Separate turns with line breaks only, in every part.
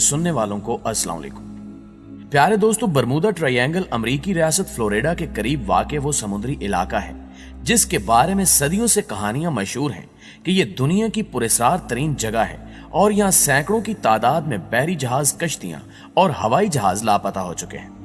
सुनने वालों को अस्सलाम वालेकुम। प्यारे दोस्तों, बरमूदा ट्रायंगल अमेरिकी रियासत फ्लोरिडा के करीब वाक़े वो समुद्री इलाका है जिसके बारे में सदियों से कहानियां मशहूर हैं कि ये दुनिया की पुरस्कार तरीन जगह है और यहाँ सैकड़ों की तादाद में बहरी जहाज, कश्तियां और हवाई जहाज लापता हो चुके हैं।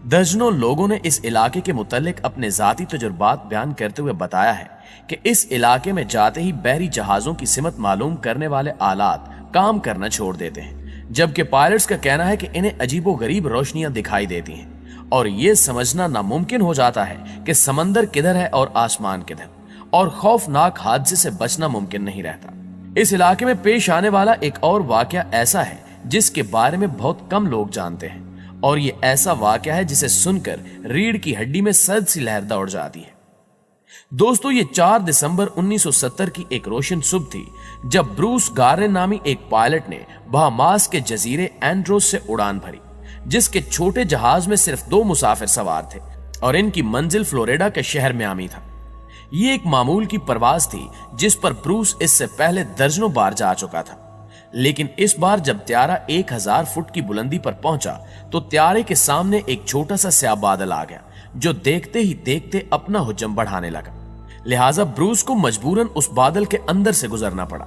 दर्जनों लोगों ने इस इलाके के मुतालिक अपने जाती तजुर्बात बयान करते हुए बताया है कि इस इलाके में जाते ही बहरी जहाजों की सिमत मालूम करने वाले आलात काम करना छोड़ देते हैं, जबकि पायलट्स का कहना है कि इन्हें अजीबो गरीब रोशनियां दिखाई देती हैं और ये समझना नामुमकिन हो जाता है कि समंदर किधर है और आसमान किधर, और खौफनाक हादसे से बचना मुमकिन नहीं रहता। इस इलाके में पेश आने वाला एक और वाकया ऐसा है जिसके बारे में बहुत कम लोग जानते हैं, और ये ऐसा वाकया है जिसे सुनकर रीढ़ की हड्डी में सर्द सी लहर दौड़ जाती है। दोस्तों, ये 4 दिसंबर 1970 की एक रोशन सुबह थी जब ब्रूस गार्नेट नामी एक पायलट ने बहामास के जजीरे एंड्रोस से उड़ान भरी, जिसके छोटे जहाज में सिर्फ 2 मुसाफिर सवार थे और इनकी मंजिल फ्लोरिडा के शहर मियामी था। ये एक मामूल की परवाज थी जिस पर ब्रूस इससे पहले दर्जनों बार जा चुका था, लेकिन इस बार जब त्यारा 1000 फुट की बुलंदी पर पहुंचा तो त्यारे के सामने एक छोटा सा स्याह बादल आ गया जो देखते ही देखते अपना हुज्जम बढ़ाने लगा। लिहाजा ब्रूस को मजबूरन उस बादल के अंदर से गुजरना पड़ा।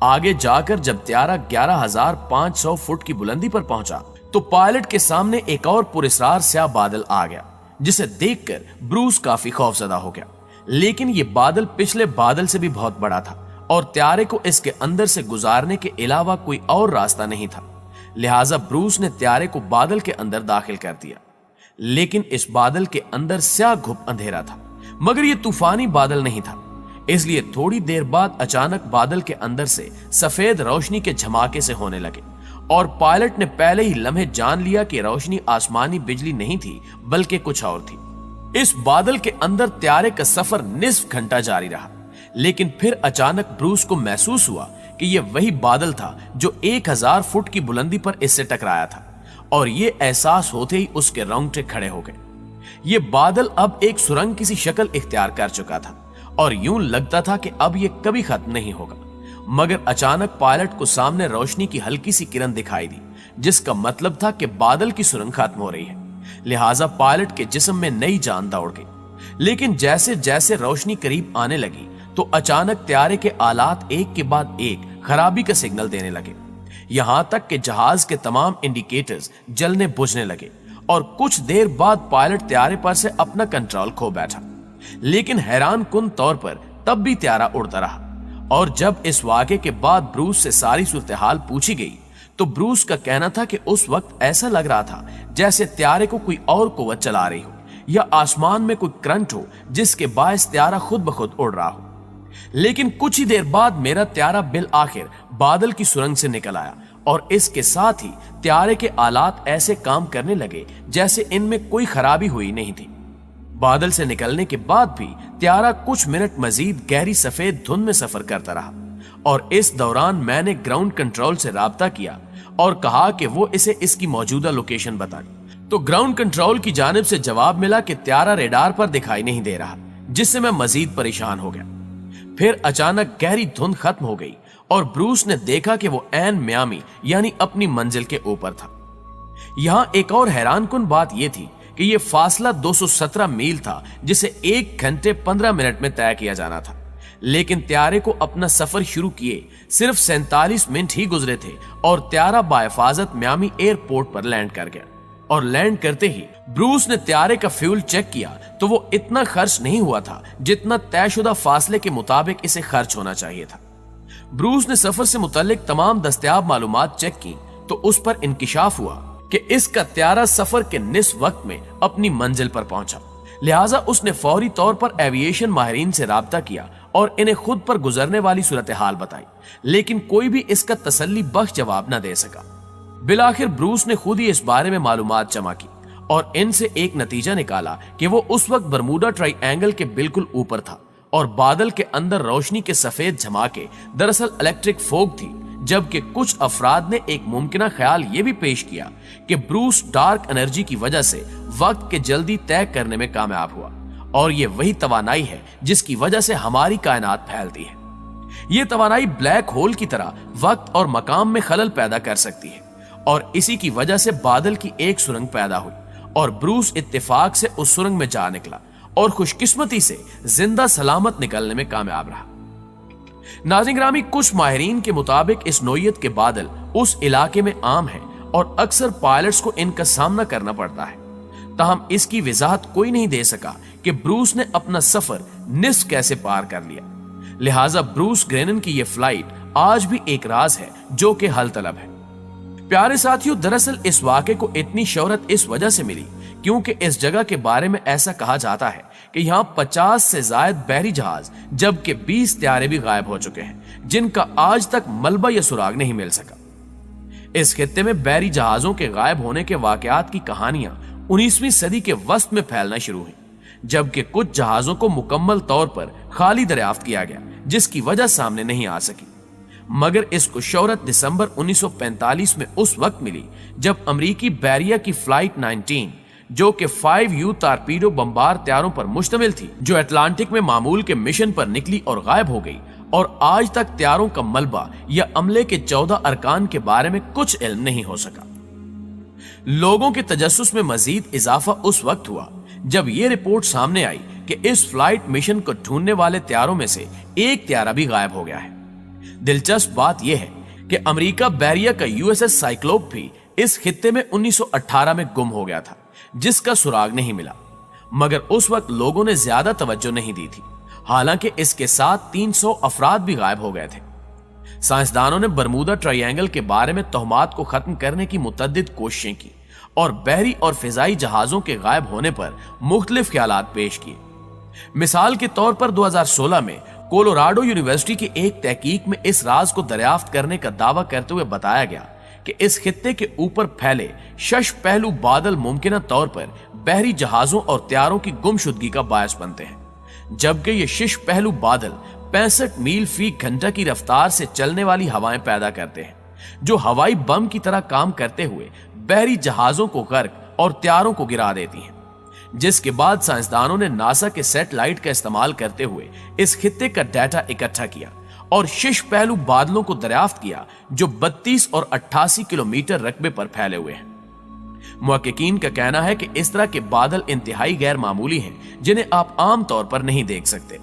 आगे जाकर जब त्यारा 11500 फुट की बुलंदी पर पहुंचा तो पायलट के सामने एक और पुरस्कार स्याह बादल आ गया, जिसे देखकर ब्रूस काफी खौफजदा हो गया। लेकिन ये बादल पिछले बादल से भी बहुत बड़ा था और त्यारे को इसके अंदर से गुजारने के अलावा कोई और रास्ता नहीं था। लिहाजा ब्रूस ने त्यारे को बादल के अंदर दाखिल कर दिया, लेकिन इस बादल के अंदर स्याह घुप अंधेरा था, मगर यह तूफानी बादल नहीं था। इसलिए थोड़ी देर बाद अचानक बादल के अंदर से सफेद रोशनी के झमाके से होने लगे और पायलट ने पहले ही लम्हे जान लिया कि रोशनी आसमानी बिजली नहीं थी बल्कि कुछ और थी। इस बादल के अंदर त्यारे का सफर निस्फ घंटा जारी रहा, लेकिन फिर अचानक ब्रूस को महसूस हुआ कि यह वही बादल था जो 1000 फुट की बुलंदी पर इससे टकराया था, और यह एहसास होते ही उसके रोंगटे खड़े हो गए। ये बादल अब एक सुरंग की सी शक्ल इख्तियार कर चुका था और यूं लगता था कि अब यह कभी खत्म नहीं होगा। मगर अचानक पायलट को सामने रोशनी की हल्की सी किरण दिखाई दी, जिसका मतलब था कि बादल की सुरंग खत्म हो रही है। लिहाजा पायलट के जिस्म में नई जान दौड़ गई। लेकिन जैसे जैसे रोशनी करीब आने लगी तो अचानक त्यारे के आलात एक के बाद एक खराबी का सिग्नल देने लगे, यहां तक कि जहाज के तमाम इंडिकेटर्स जलने बुझने लगे और कुछ देर बाद पायलट त्यारे पर से अपना कंट्रोल खो बैठा। लेकिन हैरान कुन तौर पर तब भी त्यारा उड़ता रहा, और जब इस वाक़े के बाद ब्रूस से सारी सूरत-ए-हाल पूछी गई तो ब्रूस का कहना था कि उस वक्त ऐसा लग रहा था जैसे त्यारे को कोई और कुव्वत चला रही हो या आसमान में कोई करंट हो जिसके बायस त्यारा खुद ब खुद उड़ रहा हो। लेकिन कुछ ही देर बाद मेरा त्यारा बिल आखिर बादल की सुरंग से निकल आया और इसके साथ ही त्यारे के आलात ऐसे काम करने लगे जैसे इनमें कोई खराबी हुई नहीं थी। बादल से निकलने के बाद भी त्यारा कुछ मिनट मजीद गहरी सफेद धुंध में सफर करता रहा, और इस दौरान मैंने ग्राउंड कंट्रोल से राब्ता किया और कहा कि वो इसे इसकी मौजूदा लोकेशन बता दी। तो ग्राउंड कंट्रोल की जानिब से जवाब मिला कि त्यारा रेडार पर दिखाई नहीं दे रहा, जिससे मैं मजीद परेशान हो गया। फिर अचानक गहरी धुंध खत्म हो गई और ब्रूस ने देखा कि वो ऐन मियामी यानी अपनी मंजिल के ऊपर था। यहां एक और हैरानकुन बात यह थी कि यह फासला 217 मील था जिसे 1 घंटे 15 मिनट में तय किया जाना था, लेकिन त्यारे को अपना सफर शुरू किए सिर्फ 47 मिनट ही गुजरे थे और त्यारा बाहिफाजत मियामी एयरपोर्ट पर लैंड कर गया। और लैंड करते ही ब्रूस ने त्यारे का फ्यूल चेक किया तो वो इतना खर्च नहीं हुआ था जितना तयशुदा फासले के मुताबिक इसे खर्च होना चाहिए था। ब्रूस ने सफर से मुतालिक तमाम दस्तयाब मालूमात चेक की तो उस पर इंकिशाफ हुआ कि इसका त्यारा सफर के निस्फ वक्त में अपनी मंजिल पर पहुंचा। लिहाजा उसने फौरी तौर पर एविएशन माहिरीन से राब्ता किया और इन्हें खुद पर गुजरने वाली सूरत हाल बताई, लेकिन कोई भी इसका तसल्ली बख्श जवाब न दे सका। बिलाखिर ब्रूस ने खुद ही इस बारे में मालूमात जमा की और इनसे एक नतीजा निकाला कि वो उस वक्त बरमूडा ट्रायंगल के बिल्कुल ऊपर था और बादल के अंदर रोशनी के सफेद झमाके दरअसल इलेक्ट्रिक फोग थी, जबकि कुछ अफराद ने एक मुमकिना ख्याल ये भी पेश किया कि ब्रूस डार्क एनर्जी की वजह से वक्त के जल्दी तय करने में कामयाब हुआ और ये वही तवानाई है जिसकी वजह से हमारी कायनात फैलती है। ये तवानाई ब्लैक होल की तरह वक्त और मकाम में खलल पैदा कर सकती है और इसी की वजह से बादल की एक सुरंग पैदा हुई और ब्रूस इत्तेफाक से उस सुरंग में जा निकला और खुशकिस्मती से जिंदा सलामत निकलने में कामयाब रहा। नाज़रीन ग्रामी, कुछ माहिरीन के मुताबिक इस नोयत के बादल उस इलाके में आम है और अक्सर पायलट्स को इनका सामना करना पड़ता है। ताहम इसकी वजाहत कोई नहीं दे सका कि ब्रूस ने अपना सफर निस्फ कैसे पार कर लिया। लिहाजा ब्रूस ग्रेनन की यह फ्लाइट आज भी एक राज है जो कि हल तलब है। प्यारे साथियों, दरअसल इस वाक़े को इतनी शोहरत इस वजह से मिली क्योंकि इस जगह के बारे में ऐसा कहा जाता है कि यहाँ 50 से ज्यादा बहरी जहाज जबकि 20 त्यारे भी गायब हो चुके हैं जिनका आज तक मलबा या सुराग नहीं मिल सका। इस खित्ते में बहरी जहाजों के गायब होने के वाकयात की कहानियां 19वीं सदी के वस्त में फैलना शुरू हुई, जबकि कुछ जहाजों को मुकम्मल तौर पर खाली दरियाफ्त किया गया जिसकी वजह सामने नहीं आ सकी। मगर इसको शोहरत दिसंबर 1945 में उस वक्त मिली जब अमरीकी बैरिया की फ्लाइट 19 जो कि 5U टारपीडो बम्बार त्यारों पर मुश्तमिल थी, जो अटलांटिक में मामूल के मिशन पर निकली और गायब हो गई और आज तक त्यारों का मलबा या अमले के 14 अरकान के बारे में कुछ इल्म नहीं हो सका। लोगों के तजस्सुस में मजीद इजाफा उस वक्त हुआ जब यह रिपोर्ट सामने आई कि इस फ्लाइट मिशन को ढूंढने वाले त्यारों में से एक त्यारा भी गायब हो गया है। दिलचस्प बात यह है कि अमेरिका बैरिया का USS साइक्लोप भी इस खित्ते में 1918 में गुम हो गया था जिसका सुराग नहीं मिला, मगर उस वक्त लोगों ने ज्यादा तवज्जो नहीं दी थी। हालांकि इसके साथ 300 अफराद भी गायब हो गए थे। साइंसदानों ने बरमूदा ट्रायंगल के बारे में तोहमात को खत्म करने की मुतअद्दिद कोशिशें की और बहरी और फिजाई जहाजों के गायब होने पर मुख्तलिफ ख्यालात पेश किए। मिसाल के तौर पर 2016 में कोलोराडो यूनिवर्सिटी की एक तहकीक में इस राज को दरियाफ्त करने का दावा करते हुए बताया गया कि इस खित्ते के ऊपर फैले शश पहलू बादल मुमकिन तौर पर बहरी जहाजों और त्यारों की गुमशुदगी का बायस बनते हैं, जबकि ये शश पहलू बादल 65 मील फी घंटा की रफ्तार से चलने वाली हवाएं पैदा करते हैं जो हवाई बम की तरह काम करते हुए बहरी जहाजों को गर्क और त्यारों को गिरा देती हैं। जिसके बाद साइंसदानों ने नासा के सैटेलाइट का इस्तेमाल करते हुए इस खित्ते का डाटा इकट्ठा किया और शश पहलू बादलों को दरियाफ्त किया जो 32 और 88 किलोमीटर रकबे पर फैले हुए हैं। मुहक्किकीन का कहना है कि इस तरह के बादल इंतहाई गैर मामूली हैं जिन्हें आप आम तौर पर नहीं देख सकते।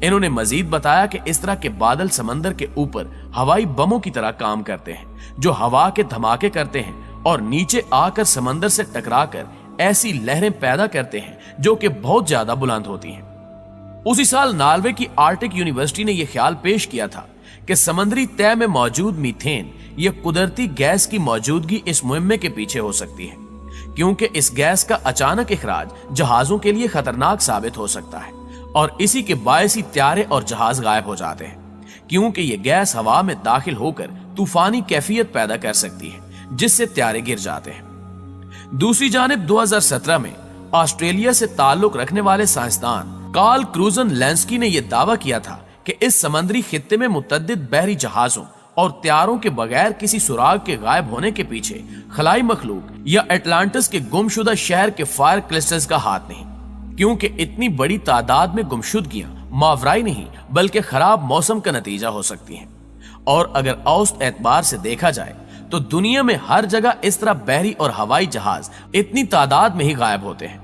इन्होंने मजीद बताया कि इस तरह के बादल समंदर के ऊपर हवाई बमों की तरह काम करते हैं जो हवा के धमाके करते हैं और नीचे आकर समंदर से टकराकर ऐसी लहरें पैदा करते हैं जो कि बहुत ज्यादा बुलंद होती हैं। उसी साल नॉर्वे की आर्टिक यूनिवर्सिटी ने यह ख्याल पेश किया था कि समुद्री तह में मौजूद मीथेन या कुदरती गैस की मौजूदगी इस मुहिम्मे के पीछे हो सकती है, क्योंकि इस गैस का अचानक इखराज जहाजों के लिए खतरनाक साबित हो सकता है और इसी के बायस ही त्यारे और जहाज गायब हो जाते हैं, क्योंकि यह गैस हवा में दाखिल होकर तूफानी कैफियत पैदा कर सकती है जिससे त्यारे गिर जाते हैं। दूसरी जानिब 2017 में ऑस्ट्रेलिया से ताल्लुक रखने वाले साइंसदान कार्ल क्रूजन लेंस्की ने यह दावा किया था कि इस समंदरी खित्ते में मुतअद्दिद बहरी जहाजों और त्यारों के बगैर किसी सुराग के गायब होने के पीछे खलाई मखलूक या अटलांटिस के गुमशुदा शहर के फायर क्लस्टर्स का हाथ नहीं, क्योंकि इतनी बड़ी तादाद में गुमशुदगियां मावराई नहीं बल्कि खराब मौसम का नतीजा हो सकती हैं। और अगर औसत एतबार से देखा जाए तो दुनिया में हर जगह इस तरह बहरी और हवाई जहाज इतनी तादाद में ही गायब होते हैं।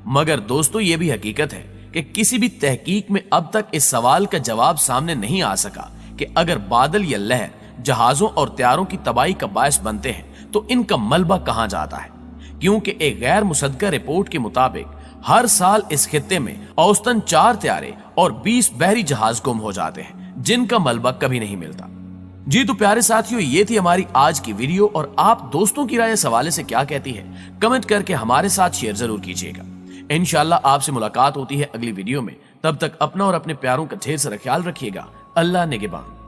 मगर दोस्तों, ये भी हकीकत है कि किसी भी तहकीक में अब तक इस सवाल का जवाब सामने नहीं आ सका कि अगर बादल या लहर जहाजों और त्यारों की तबाही का बायस बनते हैं तो इनका मलबा कहां जाता है, क्योंकि एक गैर मुसद्दका रिपोर्ट के मुताबिक हर साल इस खित्ते में औसतन 4 त्यारे और 20 बहरी जहाज गुम हो जाते हैं जिनका मलबा कभी नहीं मिलता। जी तो प्यारे साथियों, ये थी हमारी आज की वीडियो और आप दोस्तों की राय इस हवाले से क्या कहती है कमेंट करके हमारे साथ शेयर जरूर कीजिएगा। इंशाल्लाह आपसे मुलाकात होती है अगली वीडियो में। तब तक अपना और अपने प्यारों का ढेर सारा ख्याल रखिएगा। अल्लाह निगहबान।